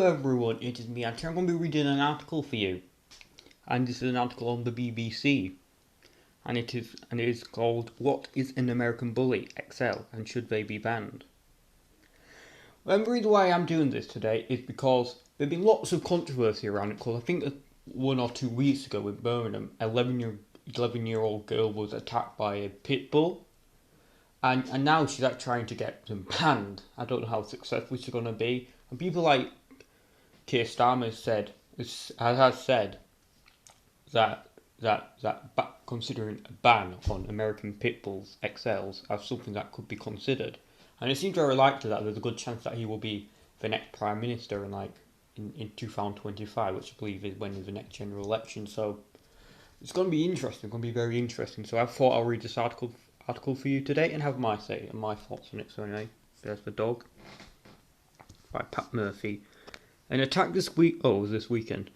everyone, it is me, and I'm going to be reading an article for you. And this is an article on the BBC. And it is called What is an American Bully XL and Should They Be Banned? Well, the reason why I'm doing this today is because there's been lots of controversy around it, because I think 1 or 2 weeks ago in Birmingham, 11-year-old girl was attacked by a pit bull. And now she's like trying to get them banned. I don't know how successful she's going to be. And people like Keir Starmer has said that considering a ban on American pit bulls XLs as something that could be considered. And it seems very likely that there's a good chance that he will be the next Prime Minister in 2025, which I believe is when is the next general election. So it's going to be interesting, going to be very interesting. So I thought I'll read this article for you today and have my say and my thoughts on it. So anyway, there's the dog by Pat Murphy. An attack this weekend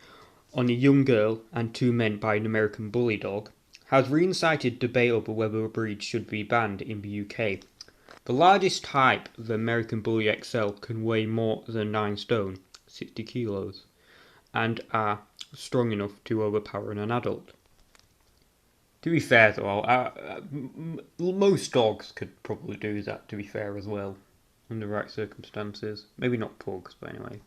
on a young girl and 2 men by an American bully dog has reincited debate over whether a breed should be banned in the UK. The largest type, the American Bully XL, can weigh more than 9 stone, 60 kilos, and are strong enough to overpower an adult. To be fair though, most dogs could probably do that, to be fair as well, under the right circumstances. Maybe not pugs, but anyway.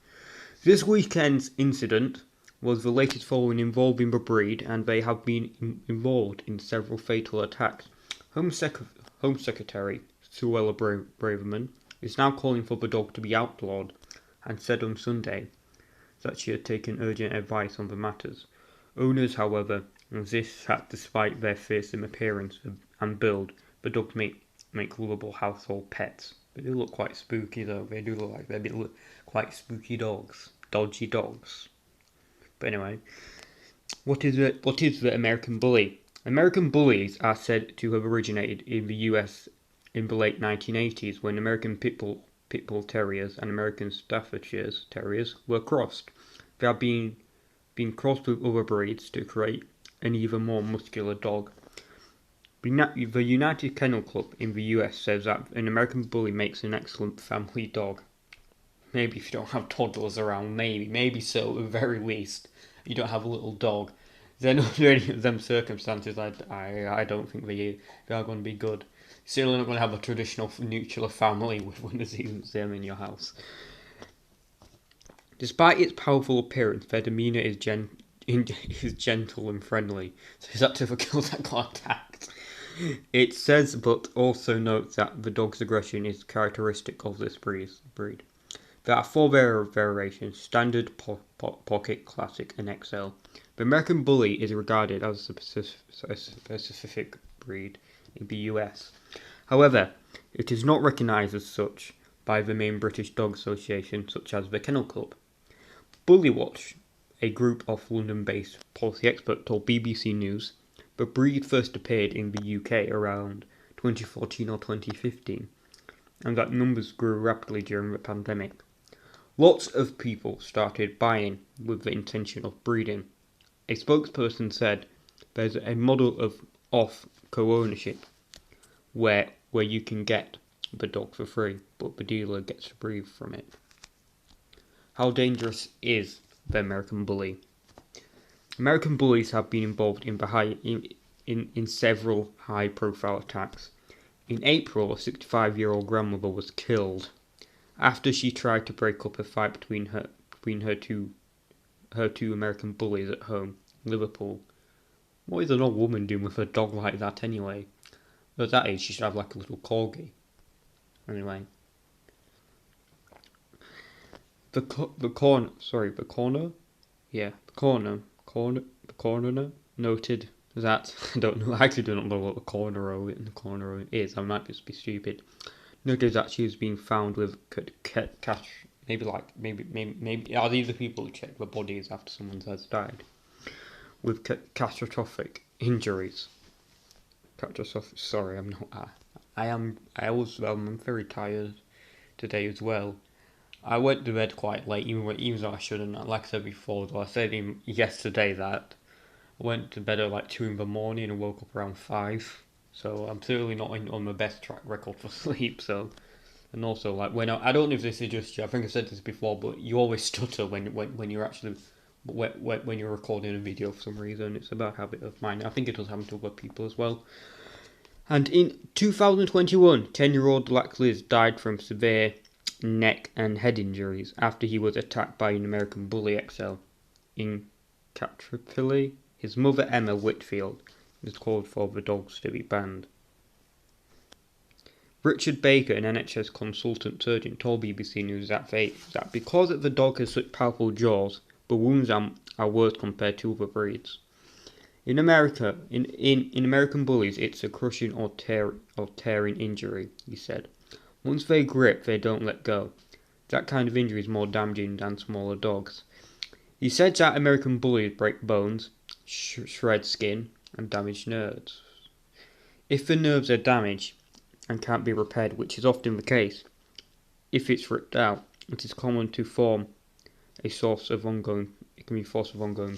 This weekend's incident was the latest following involving the breed, and they have been involved in several fatal attacks. Home Secretary Suella Braverman is now calling for the dog to be outlawed, and said on Sunday that she had taken urgent advice on the matters. Owners, however, insist that despite their fearsome appearance and build, the dogs make lovable household pets. They do look quite spooky though. They do look like they're quite spooky dogs, dodgy dogs. But anyway, what is the American Bully? American bullies are said to have originated in the US in the late 1980s, when American Pit Bull Terriers and American Staffordshire Terriers were crossed. They are being crossed with other breeds to create an even more muscular dog. The United Kennel Club in the US says that an American Bully makes an excellent family dog. Maybe if you don't have toddlers around, maybe so, at the very least, you don't have a little dog. Then under any of them circumstances, I don't think they are going to be good. Certainly not going to have a traditional nuclear family with one of them in your house. Despite its powerful appearance, their demeanour is gentle and friendly. So is that to the girl that got attacked? It says, but also notes that the dog's aggression is characteristic of this breed. There are 4 variations: Standard, Pocket, Classic and XL. The American Bully is regarded as a specific breed in the US. However, it is not recognised as such by the main British dog association, such as the Kennel Club. Bully Watch, a group of London-based policy experts, told BBC News the breed first appeared in the UK around 2014 or 2015, and that numbers grew rapidly during the pandemic. Lots of people started buying with the intention of breeding. A spokesperson said there's a model of co-ownership where you can get the dog for free, but the dealer gets to breed from it. How dangerous is the American Bully? American bullies have been involved in several high-profile attacks. In April, a 65-year-old grandmother was killed after she tried to break up a fight between her two American bullies at home, Liverpool. What is an old woman doing with a dog like that anyway? At that age, she should have like a little corgi. Anyway, the coroner noted that I actually do not know what the coroner is. I might just be stupid. Noted that she was being found with maybe are these the people who check the bodies after someone has died with catastrophic injuries. Sorry, I'm not. I'm very tired today as well. I went to bed quite late, even though I shouldn't. Like I said before, though, I said yesterday that I went to bed at like 2 in the morning and woke up around 5. So I'm certainly not on my best track record for sleep. So And also, like I don't know if this is just you. I think I said this before, but you always stutter when you're actually when you're recording a video for some reason. It's a bad habit of mine. I think it does happen to other people as well. And in 2021, 10-year-old Black Liz died from severe neck and head injuries after he was attacked by an American Bully XL in Caterpillar. His mother, Emma Whitfield, has called for the dogs to be banned. Richard Baker, an NHS consultant surgeon, told BBC News that because the dog has such powerful jaws, the wounds are worse compared to other breeds. In America, in American Bullies, it's a crushing or tearing injury, he said. Once they grip, they don't let go. That kind of injury is more damaging than smaller dogs. He said that American Bullies break bones, shred skin, and damage nerves. If the nerves are damaged and can't be repaired, which is often the case, if it's ripped out, it is common to form a source of ongoing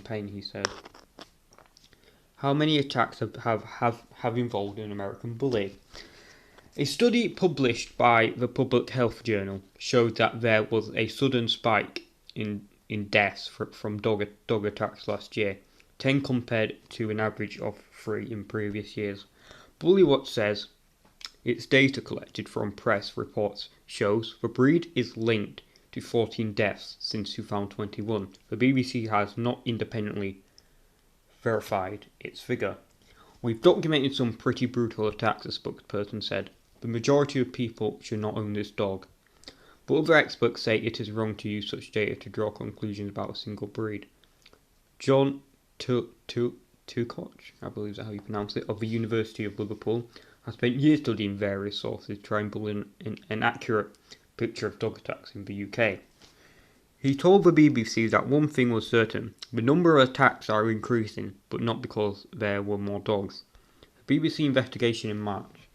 pain, he said. How many attacks have involved an American Bully? A study published by the Public Health Journal showed that there was a sudden spike in deaths from dog attacks last year, 10 compared to an average of 3 in previous years. Bullywatch says its data collected from press reports shows the breed is linked to 14 deaths since 2021. The BBC has not independently verified its figure. We've documented some pretty brutal attacks, a spokesperson said. The majority of people should not own this dog. But other experts say it is wrong to use such data to draw conclusions about a single breed. John Tukoch, I believe that's how you pronounce it, of the University of Liverpool, has spent years studying various sources to try and build an accurate picture of dog attacks in the UK. He told the BBC that one thing was certain: the number of attacks are increasing, but not because there were more dogs. A BBC investigation in March,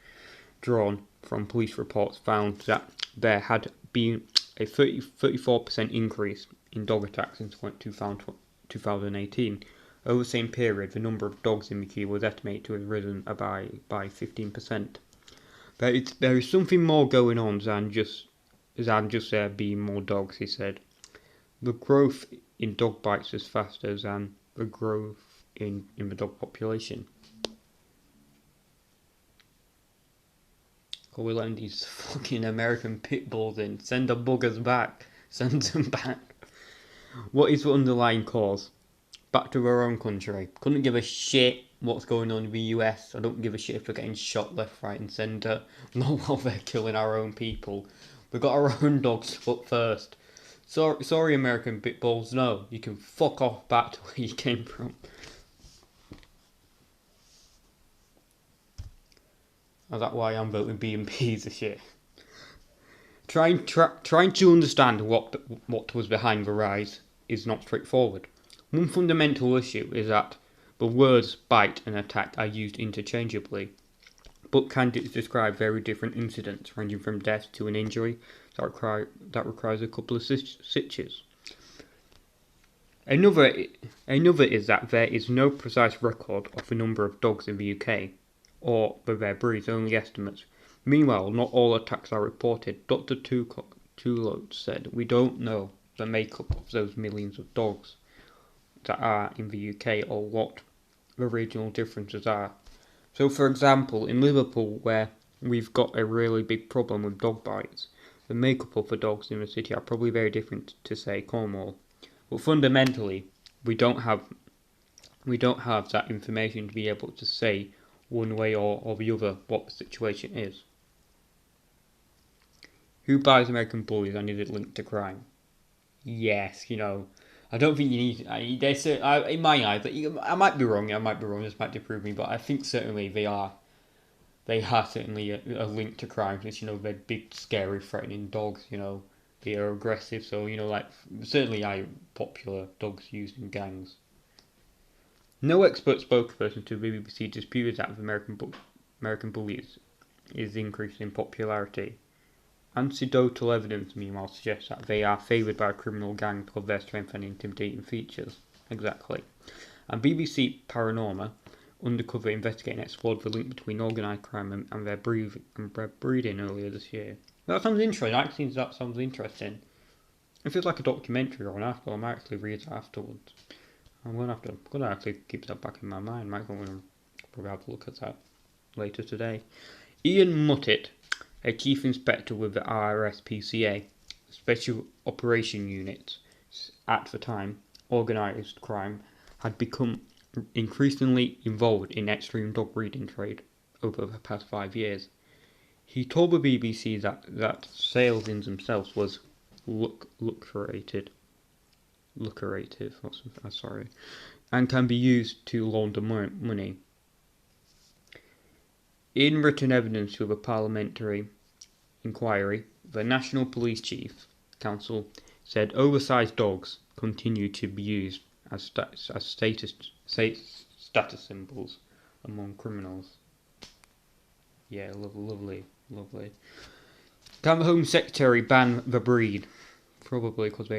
drawn from police reports, found that there had been a 34% increase in dog attacks since 2018. Over the same period, the number of dogs in the queue was estimated to have risen by 15%. There is something more going on than just there being more dogs, he said. The growth in dog bites is faster than the growth in the dog population. Oh, we're letting these fucking American pit bulls in. Send the buggers back. Send them back. What is the underlying cause? Back to our own country. Couldn't give a shit what's going on in the US. I don't give a shit if we're getting shot left, right and centre. Not while they're killing our own people. We've got our own dogs put first. Sorry, American pit bulls. No, you can fuck off back to where you came from. That's why I'm voting B&P's this year. Trying to understand what was behind the rise is not straightforward. One fundamental issue is that the words bite and attack are used interchangeably, but can describe very different incidents, ranging from death to an injury that requires a couple of stitches. Another is that there is no precise record of the number of dogs in the UK, or the their breeds, only estimates. Meanwhile, not all attacks are reported. Dr. Tulote said, "We don't know the makeup of those millions of dogs that are in the UK or what the regional differences are." So, for example, in Liverpool, where we've got a really big problem with dog bites, the makeup of the dogs in the city are probably very different to, say, Cornwall. But fundamentally, we don't have that information to be able to say one way or the other what the situation is. Who buys American Bullies and is it linked to crime? Yes, I don't think you need. In my eyes, I might be wrong. This might disprove me, but I think certainly they are. They are certainly a link to crime. Since they're big, scary, threatening dogs. They are aggressive. So certainly are popular dogs used in gangs. No expert spokesperson to the BBC disputed that the American Bullies is increasing in popularity. Anecdotal evidence, meanwhile, suggests that they are favoured by a criminal gang because of their strength and intimidating features. Exactly. And BBC Paranormal undercover investigating explored the link between organised crime and their breeding earlier this year. That sounds interesting. Actually, that sounds interesting. If it's like a documentary or an article, I might actually read that afterwards. I'm gonna actually keep that back in my mind. Might want to probably have a look at that later today. Ian Muttit, a chief inspector with the RSPCA, Special Operation Unit, at the time, organised crime, had become increasingly involved in extreme dog breeding trade over the past 5 years. He told the BBC that sales in themselves was lucrative, and can be used to launder money. In written evidence to the parliamentary inquiry, the National Police Chief Council said oversized dogs continue to be used as status symbols among criminals. Yeah, lovely. Can the Home Secretary ban the breed? Probably because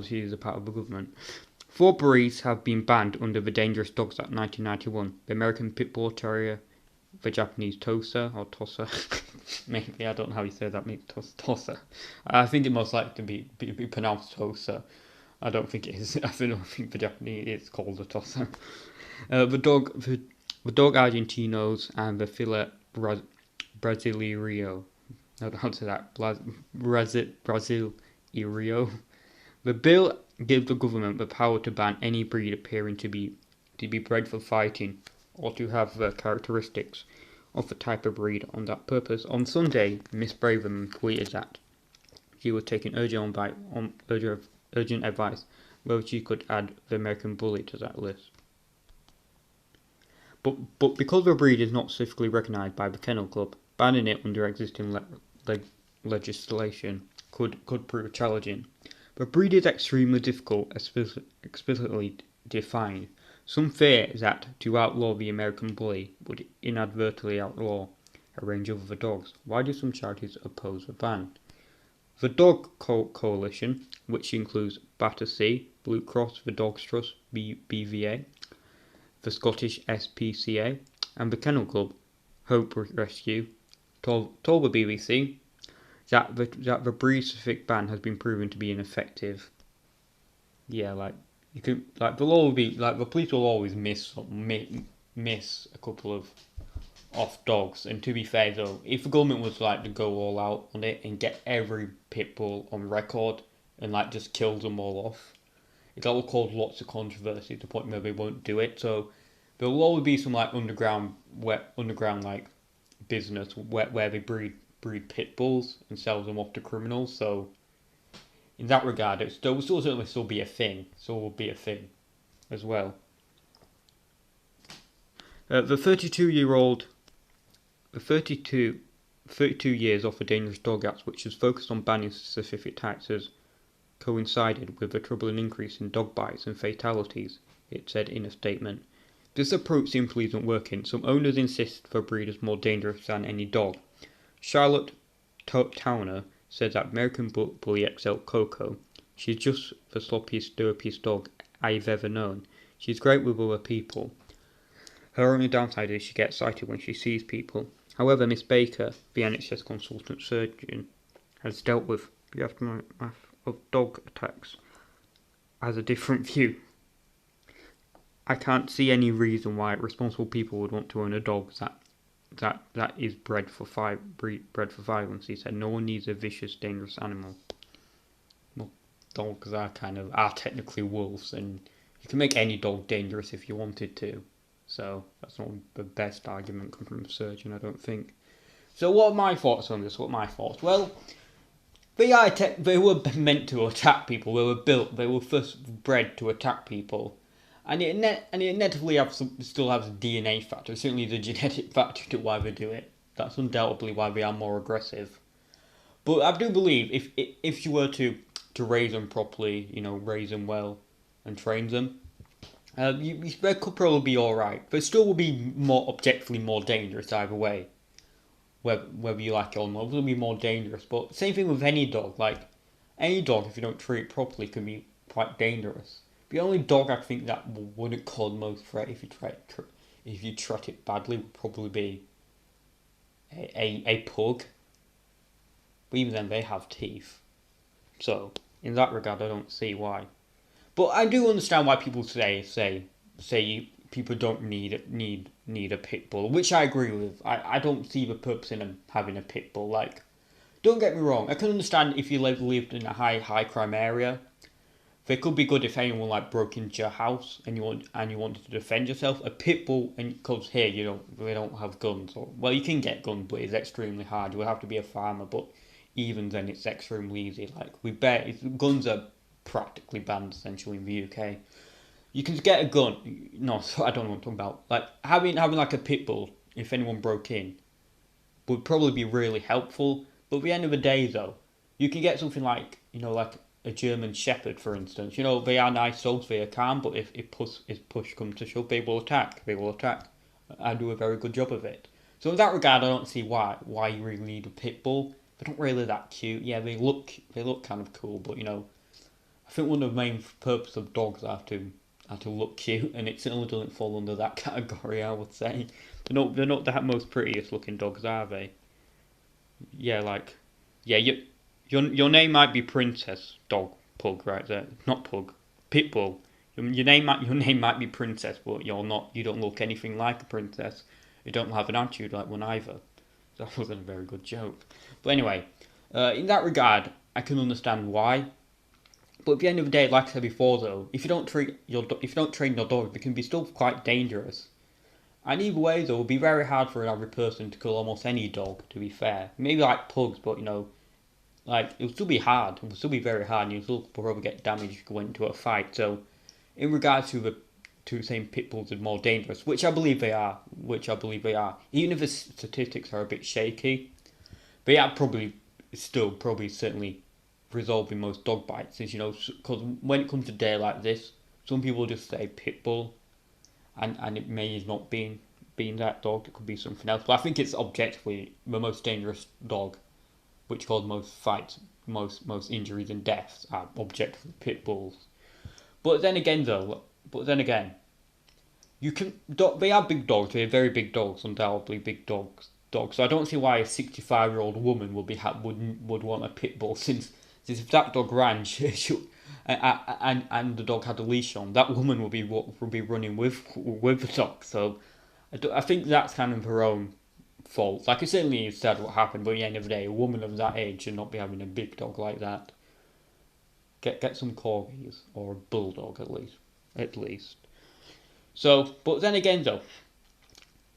he is a part of the government. 4 breeds have been banned under the Dangerous Dogs Act 1991. The American Pit Bull Terrier, the Japanese Tosa, or Tossa. Maybe, I don't know how you say that, maybe Tossa. I think it most likely to be pronounced Tosa. I don't think it is. I don't think the Japanese it's called a Tossa. The dog Argentinos and the Fila Brasileiro. I don't know how to say that. Brasileiro. The bill gives the government the power to ban any breed appearing to be bred for fighting or to have the characteristics of the type of breed on that purpose. On Sunday, Miss Braverman tweeted that she was taking urgent advice whether she could add the American Bully to that list. But because the breed is not specifically recognised by the Kennel Club, banning it under existing legislation could prove challenging. The breed is extremely difficult, explicitly defined. Some fear that to outlaw the American Bully would inadvertently outlaw a range of other dogs. Why do some charities oppose the ban? The Dog Coalition, which includes Battersea, Blue Cross, the Dogs Trust, BVA, the Scottish SPCA, and the Kennel Club, Hope Rescue, told the BBC that the breed-specific ban has been proven to be ineffective. Yeah, the law will be the police will always miss a couple of off dogs. And to be fair though, if the government was to go all out on it and get every pit bull on record and just kill them all off, that will cause lots of controversy to the point where they won't do it. So there will always be some underground business where they breed pit bulls and sell them off to criminals. So in that regard, it will certainly still be a thing. As well. The 32 years off the Dangerous Dog Act, which is focused on banning specific types, has coincided with a troubling increase in dog bites and fatalities, it said in a statement. This approach simply isn't working. Some owners insist the breed is more dangerous than any dog. Charlotte Towner said that American Bully XL Coco, she's just the sloppiest, derpiest dog I've ever known. She's great with other people. Her only downside is she gets excited when she sees people. However, Miss Baker, the NHS consultant surgeon, has dealt with the aftermath of dog attacks, has a different view. I can't see any reason why responsible people would want to own a dog that is bred for violence. He said no one needs a vicious, dangerous animal. Well, dogs are technically wolves, and you can make any dog dangerous if you wanted to. So that's not the best argument coming from a surgeon, I don't think. So what are my thoughts on this? Well, they were meant to attack people. They were first bred to attack people. And it inevitably still has a DNA factor. Certainly the genetic factor to why they do it. That's undoubtedly why they are more aggressive. But I do believe if you were to raise them properly, raise them well and train them, they could probably be alright. But it still will be objectively more dangerous either way. Whether you like it or not, it will be more dangerous. But same thing with any dog. Any dog, if you don't treat it properly, can be quite dangerous. The only dog I think that wouldn't cause most threat if you treat it badly would probably be a pug. but even then they have teeth. So in that regard, I don't see why. But I do understand why people say people don't need a pit bull, which I agree with. I don't see the purpose in having a pit bull. Like, don't get me wrong, I can understand if you lived in a high crime area. They could be good if anyone like broke into your house and you wanted to defend yourself. A pit bull, and because here they don't have guns, or well, you can get guns, but it's extremely hard. You would have to be a farmer, but even then it's extremely easy. Like guns are practically banned essentially in the UK. You can get a gun. No, I don't know what I'm talking about. Like having like a pit bull, if anyone broke in, would probably be really helpful. But at the end of the day, though, you can get something like like a German Shepherd, for instance. They are nice dogs, they are calm, but if push comes to shove, they will attack. They will attack. I do a very good job of it. So in that regard, I don't see why you really need a pit bull. They're not really that cute. Yeah, they look kind of cool, but I think one of the main purposes of dogs are to look cute, and it certainly doesn't fall under that category. I would say they're not the most prettiest looking dogs, are they? Yeah, like yeah, your name might be Princess Dog Pug right there, not Pug, Pitbull. Your name might be Princess, but you're not. You don't look anything like a princess. You don't have an attitude like one either. That wasn't a very good joke. But anyway, in that regard, I can understand why. But at the end of the day, like I said before, though, if you don't train your dog, they can be still quite dangerous. And either way, though, it would be very hard for an average person to kill almost any dog. To be fair, maybe like pugs, but like it would still be hard. It would still be very hard, and you still probably get damaged going into a fight. So, in regards to the two saying pit bulls are more dangerous, which I believe they are, even if the statistics are a bit shaky, they are probably certainly resolving most dog bites. Is because when it comes to day like this, some people just say pit bull, and it may not being that dog. It could be something else. But I think it's objectively the most dangerous dog, which causes most fights, most injuries and deaths are objectively pit bulls. But then again, they are big dogs. They're very big dogs, undoubtedly big dogs. So I don't see why a 65-year-old woman would want a pit bull since if that dog ran, and the dog had a leash on, that woman would be running with the dog. So I think that's kind of her own fault. Like, it certainly is sad what happened, but at the end of the day, a woman of that age should not be having a big dog like that. Get some corgis or a bulldog at least. So, but then again, though,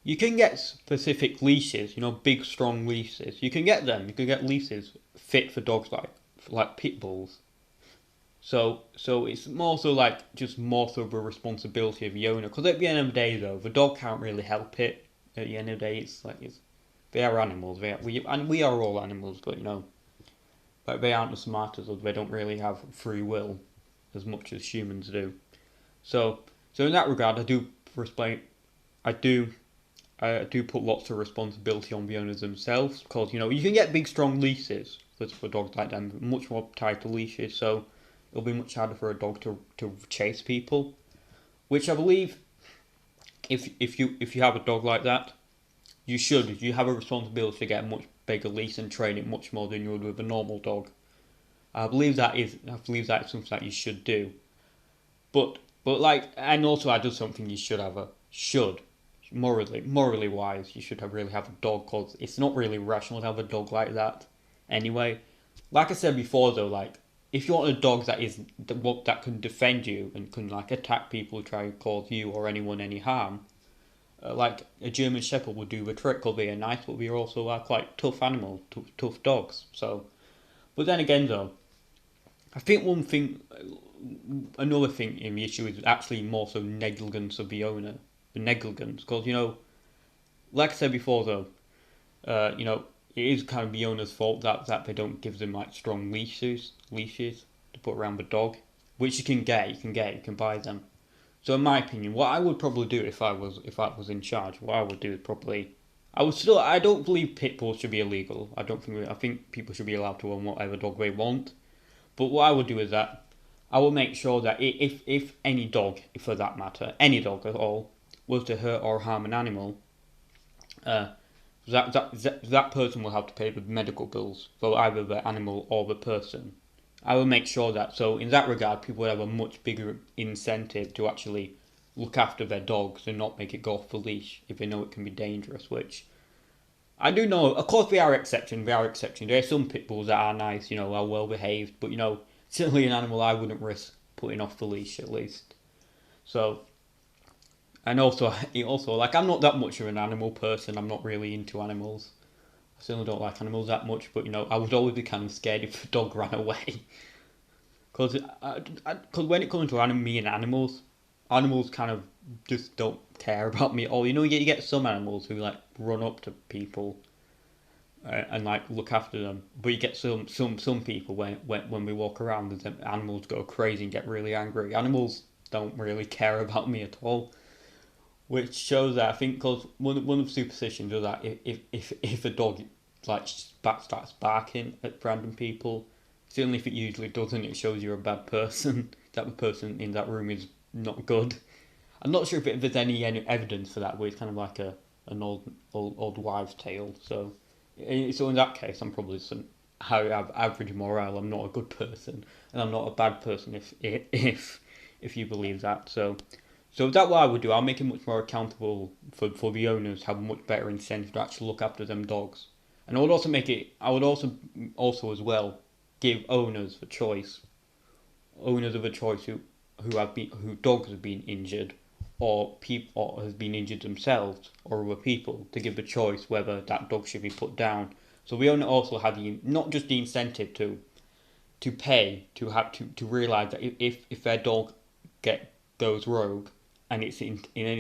you can get specific leashes. Big strong leashes. You can get them. You can get leashes fit for dogs like pit bulls. So it's more so just more so the responsibility of the owner. Because at the end of the day, though, the dog can't really help it. At the end of the day, they are animals. We are all animals, but like they aren't as smart as us. They don't really have free will as much as humans do. So in that regard, I do put lots of responsibility on the owners themselves, because you can get big strong leashes for dogs like them, much more tighter leashes. So it'll be much harder for a dog to chase people, which I believe if you have a dog like that, you have a responsibility to get a much bigger leash and train it much more than you would with a normal dog. I believe that is something that you should do. But and also I do something you should morally wise, you should really have a dog, because it's not really rational to have a dog like that. Anyway, like I said before, though, like if you want a dog that can defend you and can attack people who try to cause you or anyone any harm, like a German Shepherd would do the trick. Because they are nice, but they are also quite tough animals, tough dogs. So, but then again, though, I think another thing in the issue is actually more so negligence of the owner, the negligence, because like I said before, though, it is kind of the owner's fault that they don't give them strong leashes to put around the dog, which you can buy them. So in my opinion, what I would probably do if I was in charge, what I would do is I don't believe pit bulls should be illegal. I think people should be allowed to own whatever dog they want. But what I would do is that I will make sure that if any dog, for that matter, any dog at all, was to hurt or harm an animal, That person will have to pay the medical bills for either the animal or the person. I will make sure that, so in that regard, people will have a much bigger incentive to actually look after their dogs and not make it go off the leash if they know it can be dangerous, which I do know. Of course, there are exceptions. There are exceptions. There are some pit bulls that are nice, are well behaved, but certainly an animal I wouldn't risk putting off the leash at least. So, and also, like, I'm not that much of an animal person. I'm not really into animals. I certainly don't like animals that much, but I would always be kind of scared if a dog ran away. Cause when it comes to me and animals kind of just don't care about me at all. You get some animals who like run up to people and like look after them, but you get some people when we walk around, the animals go crazy and get really angry. Animals don't really care about me at all, which shows that I think because one of the superstitions is that if a dog like starts barking at random people, certainly if it usually doesn't, it shows you're a bad person. That the person in that room is not good. I'm not sure if there's any evidence for that, but it's kind of like an old wives' tale. So in that case, I'm probably some how I have average morale. I'm not a good person, and I'm not a bad person if you believe that. So that's what I would do. I'll make it much more accountable for the owners, have a much better incentive to actually look after them dogs. And I would also make it. I would also as well give owners of a choice who dogs have been injured, or has been injured themselves, or other people, to give the choice whether that dog should be put down. So the owner also had not just the incentive to pay to realize that if their dog goes rogue, and it's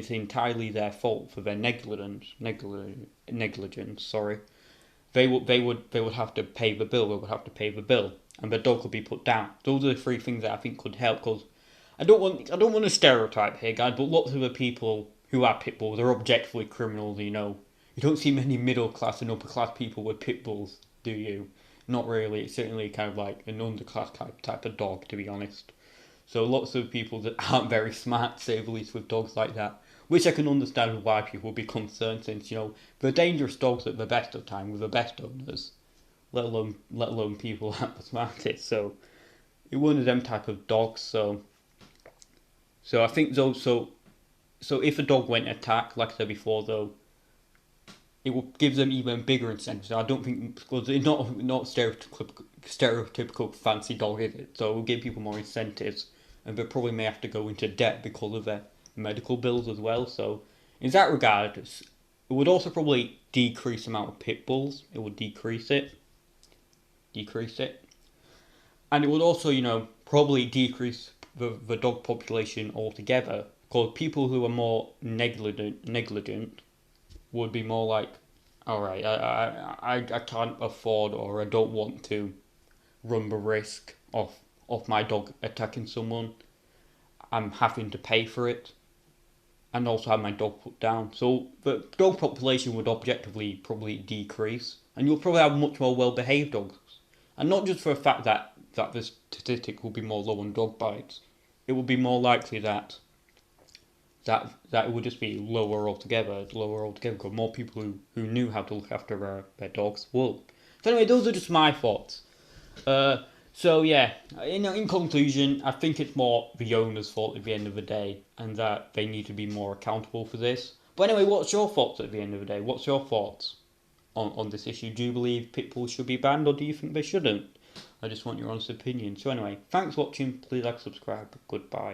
entirely their fault for their negligence. Sorry, they would have to pay the bill. They would have to pay the bill, and the dog could be put down. Those are the three things that I think could help. Because I don't want to stereotype here, guys, but lots of the people who are pit bulls are objectively criminals. You don't see many middle class and upper class people with pit bulls, do you? Not really. It's certainly kind of like an underclass type of dog, to be honest. So lots of people that aren't very smart, say the least, with dogs like that. Which I can understand why people would be concerned, since they're dangerous dogs at the best of time with the best owners, let alone people at the smartest. So it one of them type of dogs. So I think though so if a dog went attack, like I said before, though, it will give them even bigger incentives. I don't think, because it's not stereotypical fancy dog, is it? So it will give people more incentives, and they probably may have to go into debt because of their medical bills as well. So in that regard, it would also probably decrease the amount of pit bulls. It would decrease it, and it would also probably decrease the dog population altogether. Because people who are more negligent would be more like, all right, I can't afford, or I don't want to run the risk of my dog attacking someone. I'm having to pay for it, and also have my dog put down. So the dog population would objectively probably decrease, and you'll probably have much more well-behaved dogs. And not just for the fact that the statistic will be more low on dog bites, it will be more likely that it would just be lower altogether, because more people who knew how to look after their dogs will. So anyway, those are just my thoughts. So yeah, in conclusion, I think it's more the owner's fault at the end of the day, and that they need to be more accountable for this. But anyway, what's your thoughts at the end of the day? What's your thoughts on this issue? Do you believe pit bulls should be banned, or do you think they shouldn't? I just want your honest opinion. So anyway, thanks for watching. Please like, subscribe. Goodbye.